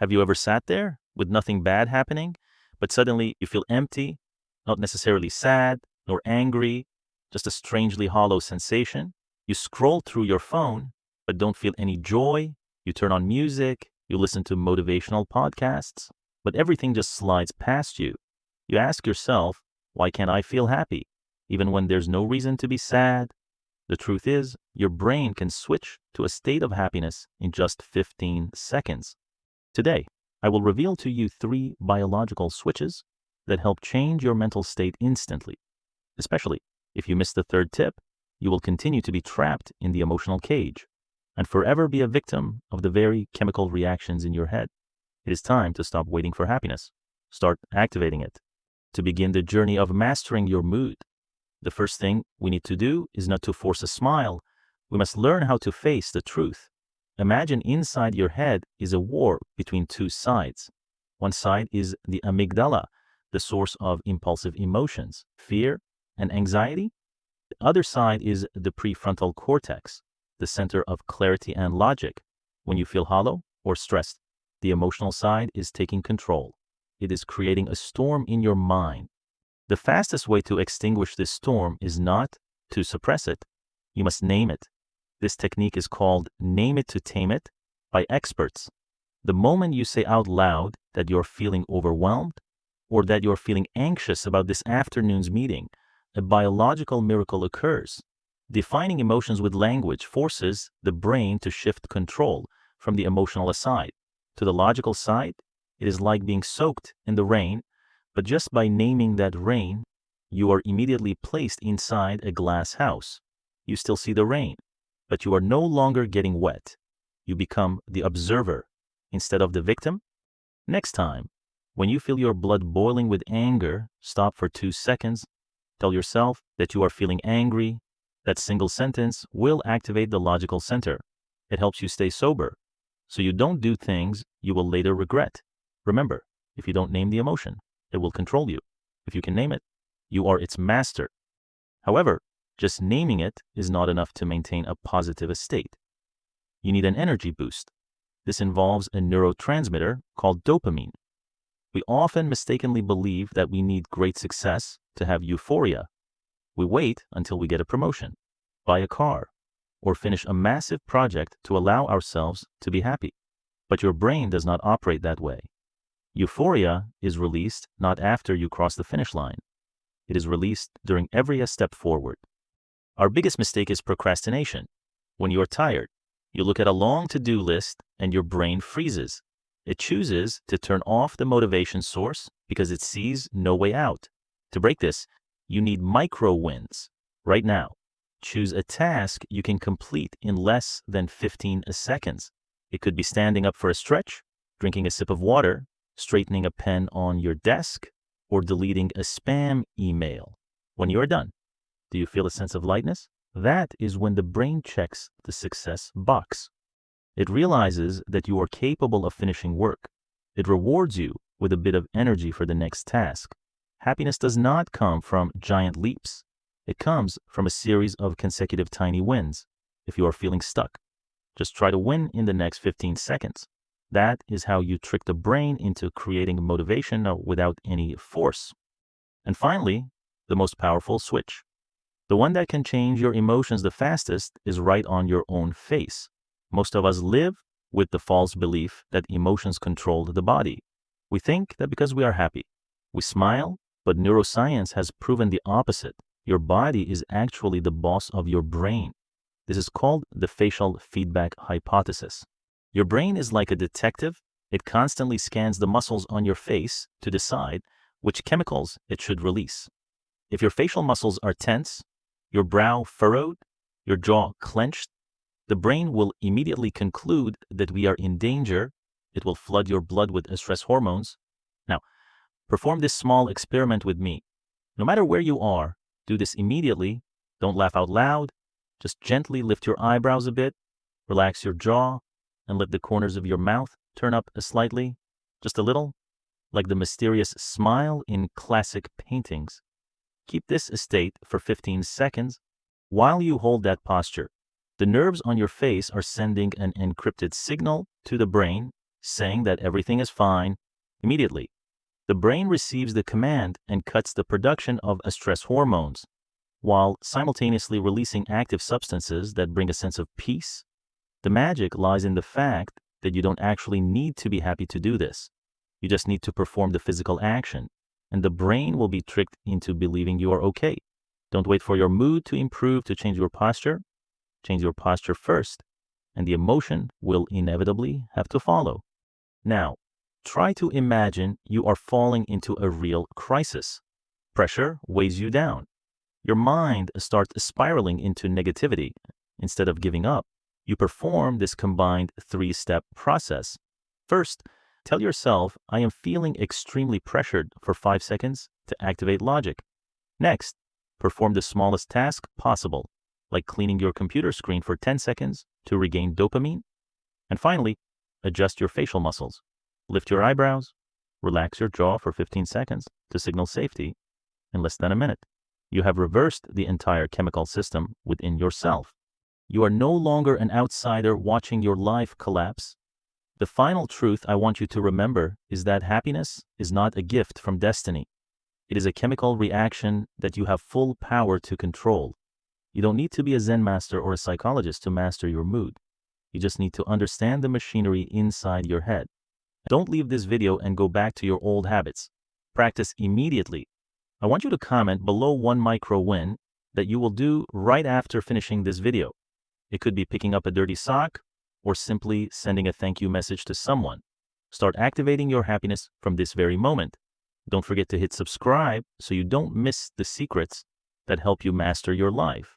Have you ever sat there with nothing bad happening, but suddenly you feel empty, not necessarily sad nor angry, just a strangely hollow sensation? You scroll through your phone, but don't feel any joy. You turn on music, you listen to motivational podcasts, but everything just slides past you. You ask yourself, why can't I feel happy, even when there's no reason to be sad? The truth is, your brain can switch to a state of happiness in just 15 seconds. Today, I will reveal to you 3 biological switches that help change your mental state instantly. Especially if you miss the third tip, you will continue to be trapped in the emotional cage and forever be a victim of the very chemical reactions in your head. It is time to stop waiting for happiness. Start activating it. To begin the journey of mastering your mood, the first thing we need to do is not to force a smile. We must learn how to face the truth. Imagine inside your head is a war between 2 sides. One side is the amygdala, the source of impulsive emotions, fear, and anxiety. The other side is the prefrontal cortex, the center of clarity and logic. When you feel hollow or stressed, the emotional side is taking control. It is creating a storm in your mind. The fastest way to extinguish this storm is not to suppress it. You must name it. This technique is called name it to tame it by experts. The moment you say out loud that you're feeling overwhelmed or that you're feeling anxious about this afternoon's meeting, a biological miracle occurs. Defining emotions with language forces the brain to shift control from the emotional side to the logical side. It is like being soaked in the rain, but just by naming that rain, you are immediately placed inside a glass house. You still see the rain, but you are no longer getting wet. You become the observer instead of the victim. Next time, when you feel your blood boiling with anger, stop for 2 seconds. Tell yourself that you are feeling angry. That single sentence will activate the logical center. It helps you stay sober, so you don't do things you will later regret. Remember, if you don't name the emotion, it will control you. If you can name it, you are its master. However, just naming it is not enough to maintain a positive state. You need an energy boost. This involves a neurotransmitter called dopamine. We often mistakenly believe that we need great success to have euphoria. We wait until we get a promotion, buy a car, or finish a massive project to allow ourselves to be happy. But your brain does not operate that way. Euphoria is released not after you cross the finish line. It is released during every step forward. Our biggest mistake is procrastination. When you are tired, you look at a long to-do list and your brain freezes. It chooses to turn off the motivation source because it sees no way out. To break this, you need micro wins. Right now, choose a task you can complete in less than 15 seconds. It could be standing up for a stretch, drinking a sip of water, straightening a pen on your desk, or deleting a spam email. When you are done, do you feel a sense of lightness? That is when the brain checks the success box. It realizes that you are capable of finishing work. It rewards you with a bit of energy for the next task. Happiness does not come from giant leaps. It comes from a series of consecutive tiny wins. If you are feeling stuck, just try to win in the next 15 seconds. That is how you trick the brain into creating motivation without any force. And finally, the most powerful switch. The one that can change your emotions the fastest is right on your own face. Most of us live with the false belief that emotions control the body. We think that because we are happy, we smile, but neuroscience has proven the opposite. Your body is actually the boss of your brain. This is called the facial feedback hypothesis. Your brain is like a detective. It constantly scans the muscles on your face to decide which chemicals it should release. If your facial muscles are tense, your brow furrowed, your jaw clenched, the brain will immediately conclude that we are in danger. It will flood your blood with stress hormones. Now, perform this small experiment with me. No matter where you are, do this immediately. Don't laugh out loud. Just gently lift your eyebrows a bit, relax your jaw, and let the corners of your mouth turn up slightly, just a little, like the mysterious smile in classic paintings. Keep this state for 15 seconds. While you hold that posture, the nerves on your face are sending an encrypted signal to the brain saying that everything is fine immediately. The brain receives the command and cuts the production of stress hormones, while simultaneously releasing active substances that bring a sense of peace. The magic lies in the fact that you don't actually need to be happy to do this. You just need to perform the physical action, and the brain will be tricked into believing you are okay. Don't wait for your mood to improve to change your posture. Change your posture first, and the emotion will inevitably have to follow. Now, try to imagine you are falling into a real crisis. Pressure weighs you down. Your mind starts spiraling into negativity. Instead of giving up, you perform this combined 3-step process. First, tell yourself, I am feeling extremely pressured for 5 seconds to activate logic. Next, perform the smallest task possible, like cleaning your computer screen for 10 seconds to regain dopamine. And finally, adjust your facial muscles. Lift your eyebrows, relax your jaw for 15 seconds to signal safety in less than a minute. You have reversed the entire chemical system within yourself. You are no longer an outsider watching your life collapse. The final truth I want you to remember is that happiness is not a gift from destiny. It is a chemical reaction that you have full power to control. You don't need to be a Zen master or a psychologist to master your mood. You just need to understand the machinery inside your head. Don't leave this video and go back to your old habits. Practice immediately. I want you to comment below one micro win that you will do right after finishing this video. It could be picking up a dirty sock or simply sending a thank you message to someone. Start activating your happiness from this very moment. Don't forget to hit subscribe so you don't miss the secrets that help you master your life.